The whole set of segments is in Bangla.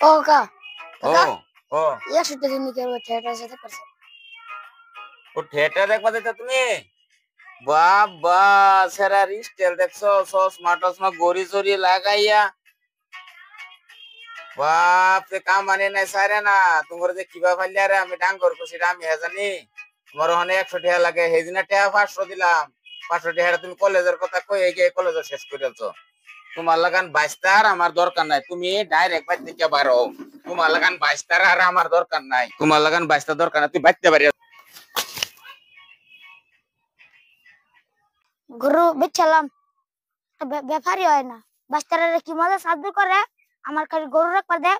ও কা ও কাকা ও 100 টাকা নিয়ে কেউ থিয়েটার সাথে করছে। ও থিয়েটার দেখবা যেতে তুমি? বাবা সেরা স্টাইল দেখছো, চশমা টসমা গড়ি চড়ি লাগাইয়া, বাপ রে কাম মানে নাই সারে না। তোমার যে কিবা ফাইলে রে আমি ডাঙ্গর খুশি আমি জানি। তোমার ওখানে 100 টাকা লাগে, সেইদিনা টাকা 500 দিলাম। 500 টাকা তুমি কলেজের কথা কই গিয়ে কলেজ শেষ করেছো। তোমার লাগান 22 আমার দরকার নাই, তুমি ডাইরেক্ট বাইর থেকে বারো। তোমার লাগান 22 আর আমার দরকার নাই, তোমার লাগান 22 দরকার নাই, তুই বাইতে পারি। গরু বেচলাম, ব্যাপারই হয় না। বাচ্চারা কি মজা সাহায্য করে, আমার খালি গরু রাখবা দে।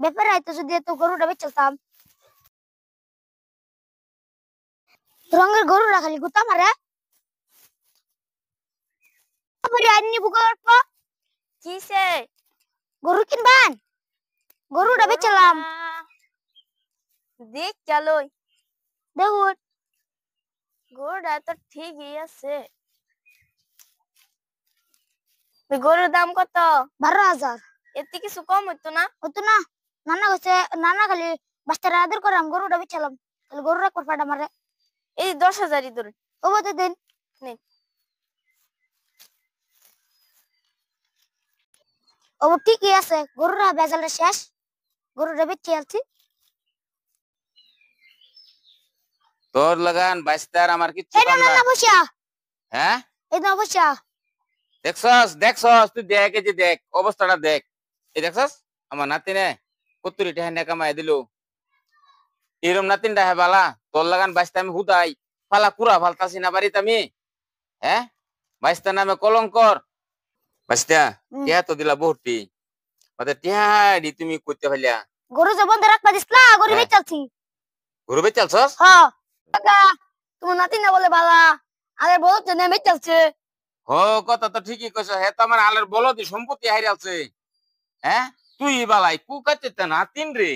ব্যাপারে আইতো যদি তো গরুটা বেচতাম। রঙের গরু রাখালি গুতা মারে আইনি বুকার কিসে গরু কিনবান, গরুটা বেচলাম। দেখ চলো দেখুন গরুটা তো ঠিকই আছে। গরুর দাম কত? 12,000। এতে কিছু কম হইতো না? হতো না, নানা কাছে নানা খালি বাচ্চারা আদর করে আমি গরুটা বেচলাম। তাহলে গরু রাখবার পাটা মারে। এই 10,000 ধরে ও বলতে দিন নেই। ও ঠিকই আছে, গরুরা বেজালটা শেষ, গরুটা বেচে আছি। তোর লাগান 22 আমার কিচ্ছু এই কাম না না। না বসিয়া, হ্যাঁ এই না বসিয়া দেখছস দেখছস, তুই দেখ এই যে দেখ অবস্থাটা দেখ। এই দেখছস আমার নাতিনে 70 টাকা নে কামাই দিল। এরম নাতিনটা হে বালা, তোর লাগান 22 আমি হুদাই ফালা কুড়া ফালতাছি না বাড়িতে আমি। হ্যাঁ 22 নামে কলঙ্কর। 22 টিয়া তো দিলা বহুটি, ওদের টিহাড়ি তুমি কইতে হইলা। গরু যে বন্ধ রাখবা দিস না, গরু হ্যাঁ। বেচালছি। গরু বেচালছস? হ্যাঁ কাকা, তোমার নাতি না বলে বালা, আরে বলদ তো নেমে চলছে। হো কথা তো ঠিকই কইছ, হে তো আমার আলের বলদি সম্পত্তি হাইরালছে। হ্যাঁ তুই বালাই কু কাইতে নাতিন রে।